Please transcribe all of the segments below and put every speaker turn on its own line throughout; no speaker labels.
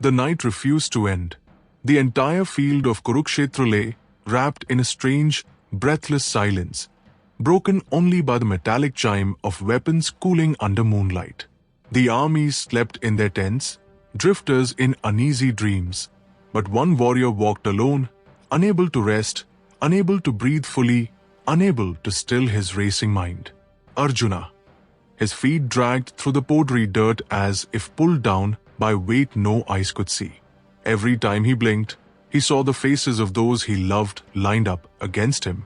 The night refused to end. The entire field of Kurukshetra lay wrapped in a strange, breathless silence, broken only by the metallic chime of weapons cooling under moonlight. The armies slept in their tents, drifters in uneasy dreams, but one warrior walked alone, unable to rest, unable to breathe fully, unable to still his racing mind. Arjuna. His feet dragged through the powdery dirt as if pulled down by weight no eyes could see. Every time he blinked, he saw the faces of those he loved lined up against him.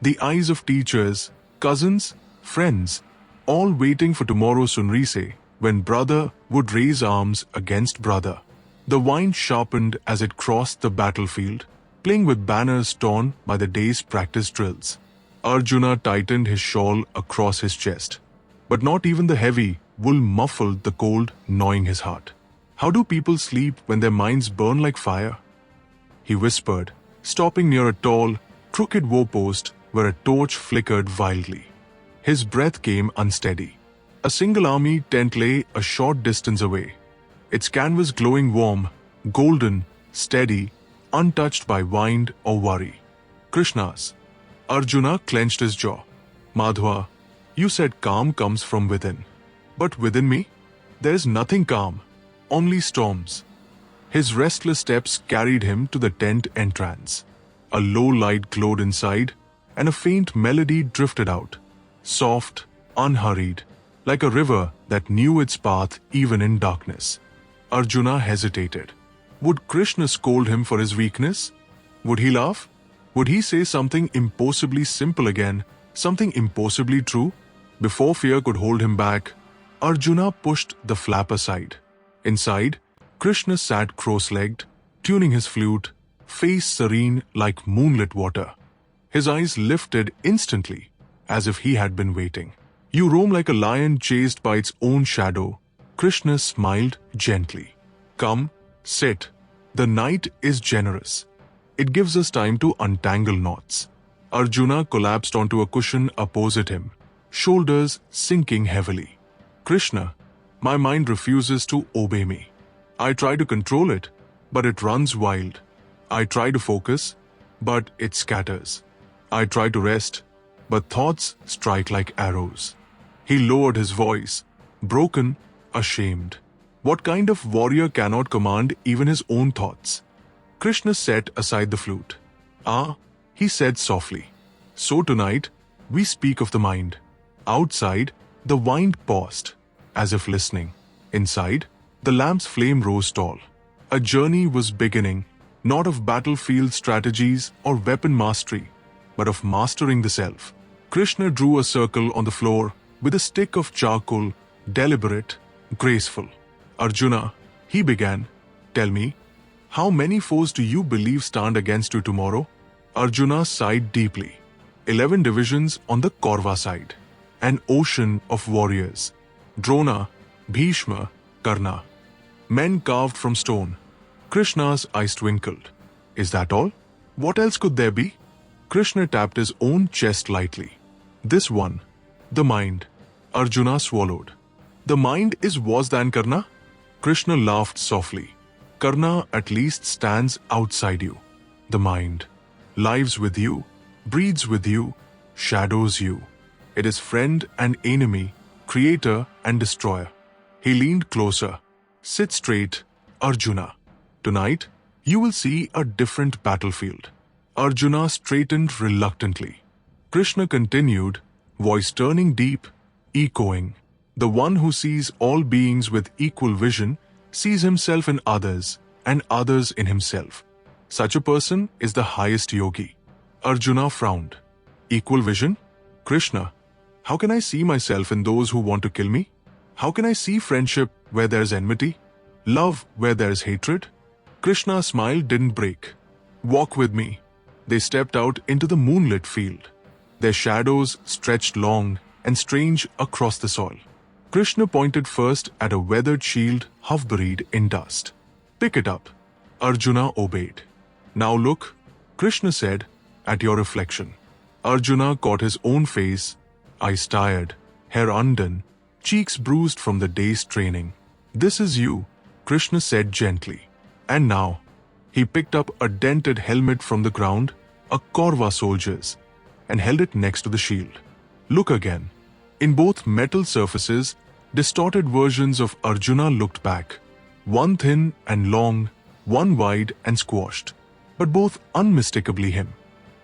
The eyes of teachers, cousins, friends, all waiting for tomorrow's sunrise, when brother would raise arms against brother. The wind sharpened as it crossed the battlefield, playing with banners torn by the day's practice drills. Arjuna tightened his shawl across his chest, but not even the heavy wool muffled the cold gnawing his heart. How do people sleep when their minds burn like fire? He whispered, stopping near a tall, crooked war-post where a torch flickered wildly. His breath came unsteady. A single army tent lay a short distance away, its canvas glowing warm, golden, steady, untouched by wind or worry. Krishna's. Arjuna clenched his jaw. Madhva, you said calm comes from within. But within me, there is nothing calm, only storms. His restless steps carried him to the tent entrance. A low light glowed inside, and a faint melody drifted out, soft, unhurried, like a river that knew its path even in darkness. Arjuna hesitated. Would Krishna scold him for his weakness? Would he laugh? Would he say something impossibly simple again, something impossibly true? Before fear could hold him back, Arjuna pushed the flap aside. Inside, Krishna sat cross-legged, tuning his flute, face serene like moonlit water. His eyes lifted instantly, as if he had been waiting. You roam like a lion chased by its own shadow. Krishna smiled gently. Come, sit. The night is generous. It gives us time to untangle knots. Arjuna collapsed onto a cushion opposite him, shoulders sinking heavily. Krishna, my mind refuses to obey me. I try to control it, but it runs wild. I try to focus, but it scatters. I try to rest, but thoughts strike like arrows. He lowered his voice, broken, ashamed. What kind of warrior cannot command even his own thoughts? Krishna set aside the flute. Ah, he said softly. So tonight, we speak of the mind. Outside, the wind paused, as if listening. Inside, the lamp's flame rose tall. A journey was beginning, not of battlefield strategies or weapon mastery, but of mastering the self. Krishna drew a circle on the floor with a stick of charcoal, deliberate, graceful. Arjuna, he began, tell me, how many foes do you believe stand against you tomorrow? Arjuna sighed deeply. 11 divisions on the Kaurva side. An ocean of warriors. Drona, Bhishma, Karna. Men carved from stone. Krishna's eyes twinkled. Is that all? What else could there be? Krishna tapped his own chest lightly. This one. The mind. Arjuna swallowed. The mind is worse than Karna? Krishna laughed softly. Karna at least stands outside you. The mind. Lives with you, breathes with you, shadows you. It is friend and enemy, creator and destroyer. He leaned closer. Sit straight, Arjuna. Tonight, you will see a different battlefield. Arjuna straightened reluctantly. Krishna continued, voice turning deep, echoing. The one who sees all beings with equal vision sees himself in others and others in himself. Such a person is the highest yogi. Arjuna frowned. Equal vision? Krishna, how can I see myself in those who want to kill me? How can I see friendship where there is enmity? Love where there is hatred? Krishna's smile didn't break. Walk with me. They stepped out into the moonlit field. Their shadows stretched long and strange across the soil. Krishna pointed first at a weathered shield half buried in dust. Pick it up. Arjuna obeyed. Now look, Krishna said, at your reflection. Arjuna caught his own face, eyes tired, hair undone, cheeks bruised from the day's training. This is you, Krishna said gently. And now, he picked up a dented helmet from the ground, a Kaurva soldier's, and held it next to the shield. Look again. In both metal surfaces, distorted versions of Arjuna looked back. One thin and long, one wide and squashed, but both unmistakably him.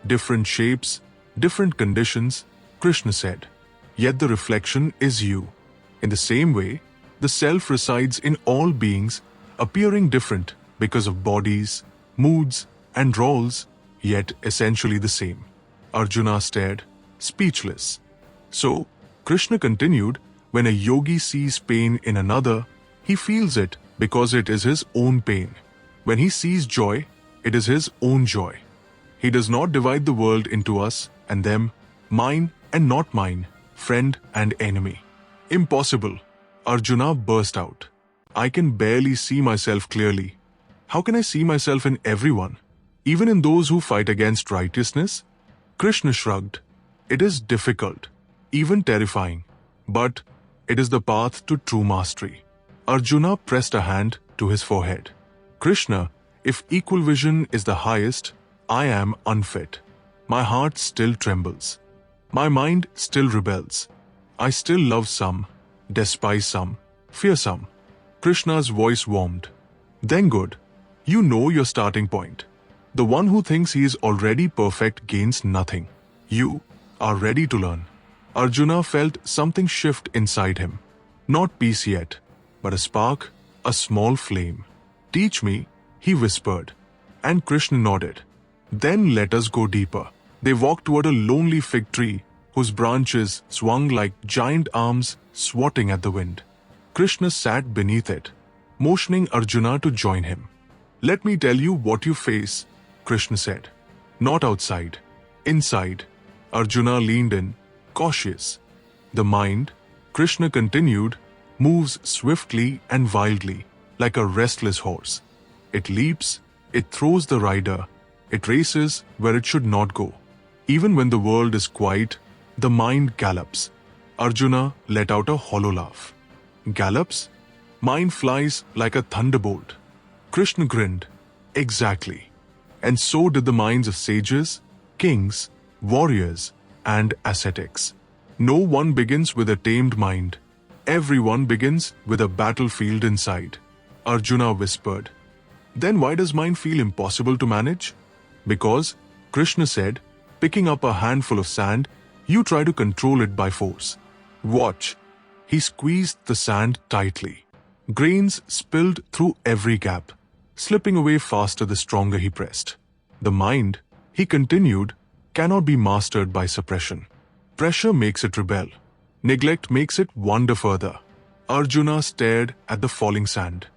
Different shapes, different conditions, Krishna said. Yet the reflection is you. In the same way, the self resides in all beings, appearing different because of bodies, moods, and roles, yet essentially the same. Arjuna stared, speechless. So, Krishna continued, when a yogi sees pain in another, he feels it because it is his own pain. When he sees joy, it is his own joy. He does not divide the world into us and them, mine and not mine, friend and enemy. Impossible, Arjuna burst out. I can barely see myself clearly. How can I see myself in everyone, even in those who fight against righteousness? Krishna shrugged. It is difficult, even terrifying, but it is the path to true mastery. Arjuna pressed a hand to his forehead. Krishna, if equal vision is the highest, I am unfit. My heart still trembles. My mind still rebels. I still love some, despise some, fear some. Krishna's voice warmed. Then good. You know your starting point. The one who thinks he is already perfect gains nothing. You are ready to learn. Arjuna felt something shift inside him. Not peace yet, but a spark, a small flame. Teach me, he whispered. And Krishna nodded. Then let us go deeper. They walked toward a lonely fig tree whose branches swung like giant arms swatting at the wind. Krishna sat beneath it, motioning Arjuna to join him. Let me tell you what you face, Krishna said. Not outside, inside. Arjuna leaned in, cautious. The mind, Krishna continued, moves swiftly and wildly, like a restless horse. It leaps, it throws the rider, it races where it should not go. Even when the world is quiet, the mind gallops. Arjuna let out a hollow laugh. Gallops? Mind flies like a thunderbolt. Krishna grinned. Exactly. And so did the minds of sages, kings, warriors, and ascetics. No one begins with a tamed mind. Everyone begins with a battlefield inside. Arjuna whispered. Then why does mind feel impossible to manage? Because, Krishna said, picking up a handful of sand, you try to control it by force. Watch. He squeezed the sand tightly. Grains spilled through every gap, slipping away faster the stronger he pressed. The mind, he continued, cannot be mastered by suppression. Pressure makes it rebel. Neglect makes it wander further. Arjuna stared at the falling sand.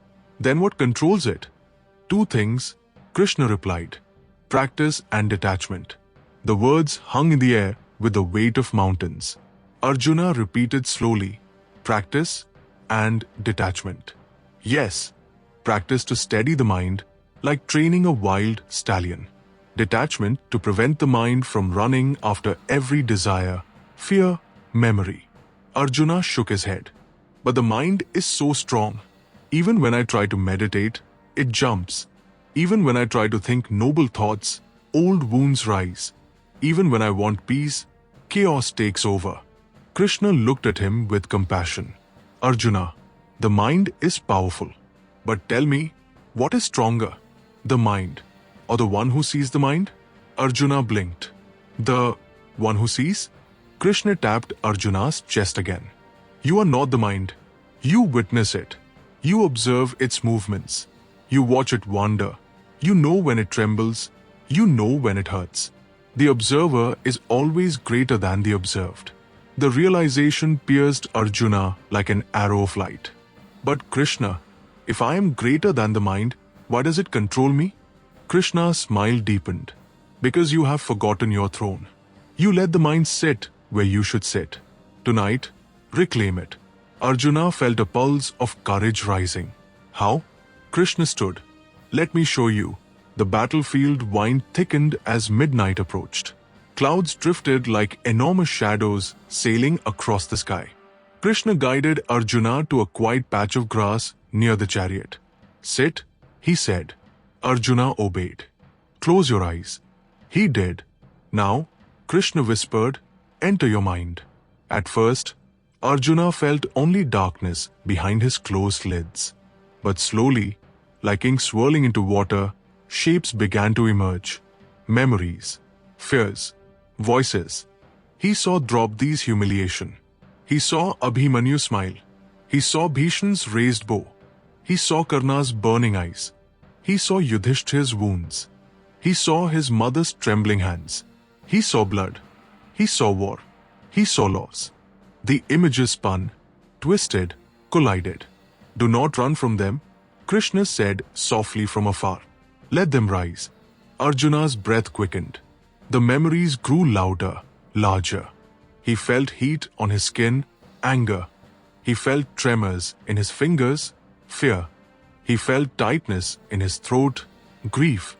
Then what controls it? Two things, Krishna replied. Practice and detachment. The words hung in the air with the weight of mountains. Arjuna repeated slowly. Practice and detachment. Yes, practice to steady the mind, like training a wild stallion. Detachment to prevent the mind from running after every desire, fear, memory. Arjuna shook his head. But the mind is so strong. Even when I try to meditate, it jumps. Even when I try to think noble thoughts, old wounds rise. Even when I want peace, chaos takes over. Krishna looked at him with compassion. Arjuna, the mind is powerful. But tell me, what is stronger? The mind, or the one who sees the mind? Arjuna blinked. The one who sees? Krishna tapped Arjuna's chest again. You are not the mind. You witness it. You observe its movements. You watch it wander. You know when it trembles. You know when it hurts. The observer is always greater than the observed. The realization pierced Arjuna like an arrow of light. But Krishna, if I am greater than the mind, why does it control me? Krishna's smile deepened. Because you have forgotten your throne. You let the mind sit where you should sit. Tonight, reclaim it. Arjuna felt a pulse of courage rising. How? Krishna stood. Let me show you. The battlefield wind thickened as midnight approached. Clouds drifted like enormous shadows sailing across the sky. Krishna guided Arjuna to a quiet patch of grass near the chariot. Sit, He said. Arjuna obeyed. Close your eyes. He did. Now, Krishna whispered, enter your mind. At first, Arjuna felt only darkness behind his closed lids. But slowly, like ink swirling into water, shapes began to emerge. Memories, fears, voices. He saw Draupadi's humiliation. He saw Abhimanyu smile. He saw Bhishman's raised bow. He saw Karna's burning eyes. He saw Yudhishthir's wounds. He saw his mother's trembling hands. He saw blood. He saw war. He saw loss. The images spun, twisted, collided. Do not run from them, Krishna said softly from afar. Let them rise. Arjuna's breath quickened. The memories grew louder, larger. He felt heat on his skin, anger. He felt tremors in his fingers, fear. He felt tightness in his throat, grief.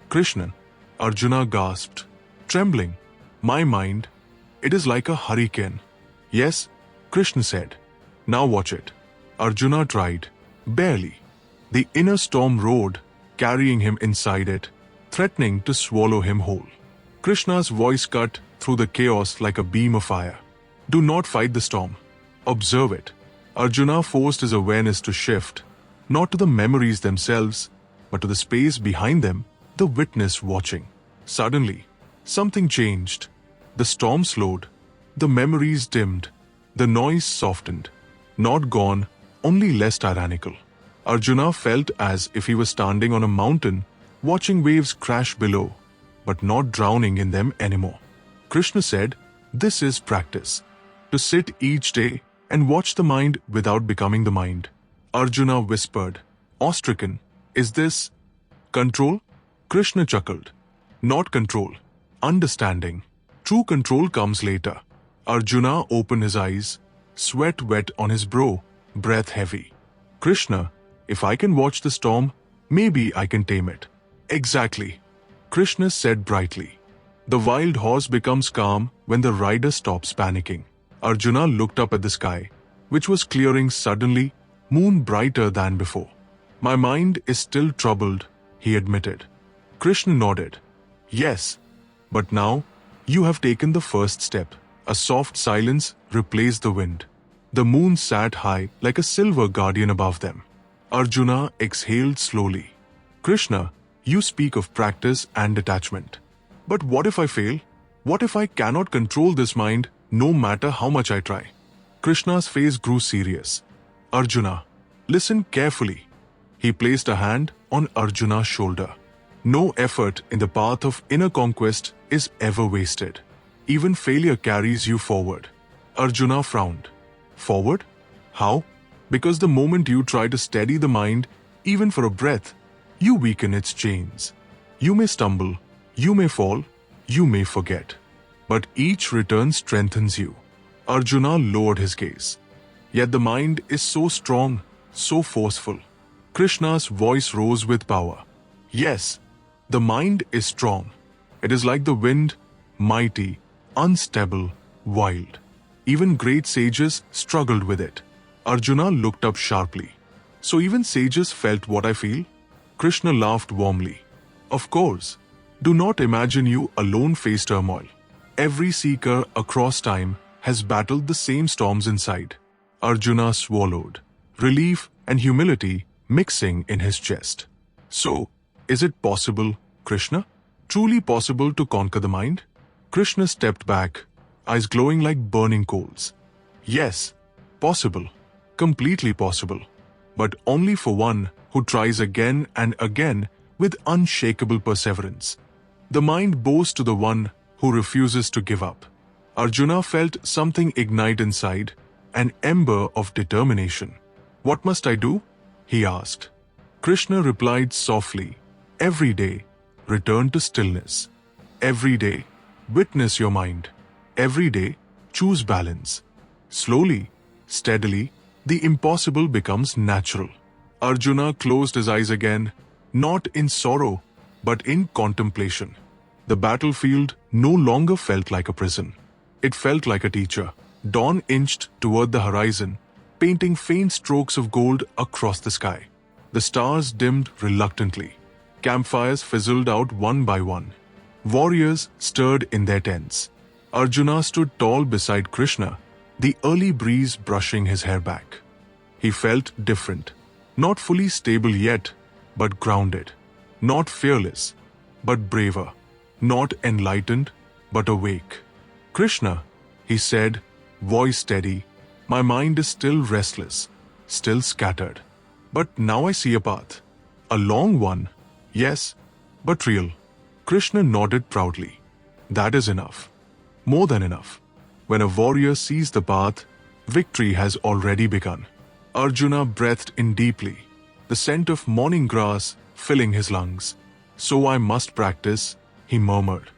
Krishna, Arjuna gasped, trembling. My mind, it is like a hurricane. Yes, Krishna said. Now watch it. Arjuna tried. Barely. The inner storm roared, carrying him inside it, threatening to swallow him whole. Krishna's voice cut through the chaos like a beam of fire. Do not fight the storm. Observe it. Arjuna forced his awareness to shift, not to the memories themselves, but to the space behind them, the witness watching. Suddenly, something changed. The storm slowed. The memories dimmed. The noise softened. Not gone, only less tyrannical. Arjuna felt as if he was standing on a mountain, watching waves crash below, but not drowning in them anymore. Krishna said, this is practice. To sit each day and watch the mind without becoming the mind. Arjuna whispered, awe-stricken, is this control? Krishna chuckled. Not control. Understanding. True control comes later. Arjuna opened his eyes, sweat wet on his brow, breath heavy. Krishna, if I can watch the storm, maybe I can tame it. Exactly. Krishna said brightly. The wild horse becomes calm when the rider stops panicking. Arjuna looked up at the sky, which was clearing suddenly, moon brighter than before. My mind is still troubled, he admitted. Krishna nodded. Yes, but now you have taken the first step. A soft silence replaced the wind. The moon sat high like a silver guardian above them. Arjuna exhaled slowly. Krishna, you speak of practice and detachment. But what if I fail? What if I cannot control this mind no matter how much I try? Krishna's face grew serious. Arjuna, listen carefully. He placed a hand on Arjuna's shoulder. No effort in the path of inner conquest is ever wasted. Even failure carries you forward. Arjuna frowned. Forward? How? Because the moment you try to steady the mind, even for a breath, you weaken its chains. You may stumble, you may fall, you may forget. But each return strengthens you. Arjuna lowered his gaze. Yet the mind is so strong, so forceful. Krishna's voice rose with power. Yes, the mind is strong. It is like the wind, mighty, unstable, wild. Even great sages struggled with it. Arjuna looked up sharply. So even sages felt what I feel? Krishna laughed warmly. Of course. Do not imagine you alone face turmoil. Every seeker across time has battled the same storms inside. Arjuna swallowed, relief and humility mixing in his chest. So, is it possible, Krishna? Truly possible to conquer the mind? Krishna stepped back, eyes glowing like burning coals. Yes, possible. Completely possible. But only for one who tries again and again with unshakable perseverance. The mind bows to the one who refuses to give up. Arjuna felt something ignite inside, an ember of determination. What must I do? He asked. Krishna replied softly, every day, return to stillness. Every day, witness your mind. Every day, choose balance. Slowly, steadily, the impossible becomes natural. Arjuna closed his eyes again, not in sorrow, but in contemplation. The battlefield no longer felt like a prison. It felt like a teacher. Dawn inched toward the horizon, painting faint strokes of gold across the sky. The stars dimmed reluctantly. Campfires fizzled out one by one. Warriors stirred in their tents. Arjuna stood tall beside Krishna, the early breeze brushing his hair back. He felt different. Not fully stable yet, but grounded. Not fearless, but braver. Not enlightened, but awake. Krishna, he said, voice steady, my mind is still restless, still scattered. But now I see a path. A long one, yes, but real. Krishna nodded proudly. That is enough. More than enough. When a warrior sees the path, victory has already begun. Arjuna breathed in deeply, the scent of morning grass filling his lungs. So I must practice, he murmured.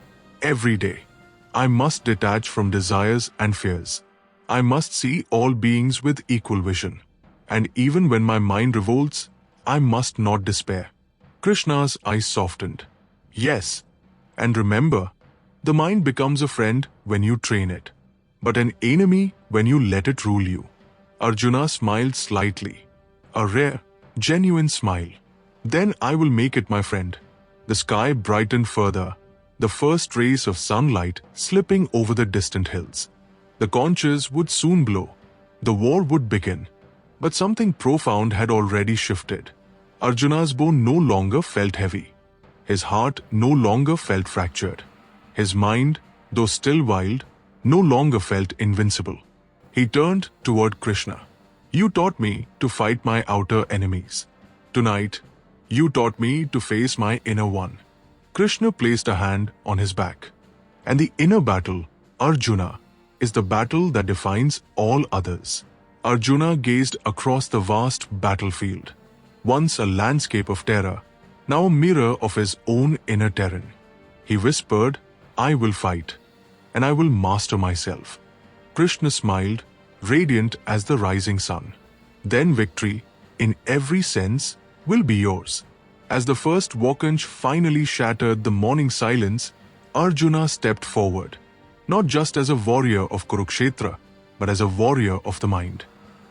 Every day. I must detach from desires and fears. I must see all beings with equal vision. And even when my mind revolts, I must not despair. Krishna's eyes softened. Yes, and remember, the mind becomes a friend when you train it, but an enemy when you let it rule you. Arjuna smiled slightly, a rare, genuine smile. Then I will make it my friend. The sky brightened further, the first rays of sunlight slipping over the distant hills. The conches would soon blow. The war would begin. But something profound had already shifted. Arjuna's bone no longer felt heavy. His heart no longer felt fractured. His mind, though still wild, no longer felt invincible. He turned toward Krishna. You taught me to fight my outer enemies. Tonight, you taught me to face my inner one. Krishna placed a hand on his back. And the inner battle, Arjuna, is the battle that defines all others. Arjuna gazed across the vast battlefield. Once a landscape of terror, now a mirror of his own inner terrain. He whispered, I will fight, and I will master myself. Krishna smiled, radiant as the rising sun. Then victory, in every sense, will be yours. As the first Vakanch finally shattered the morning silence, Arjuna stepped forward, not just as a warrior of Kurukshetra, but as a warrior of the mind.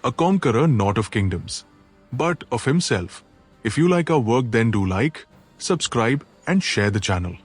A conqueror not of kingdoms, but of himself. If you like our work, then do like, subscribe and share the channel.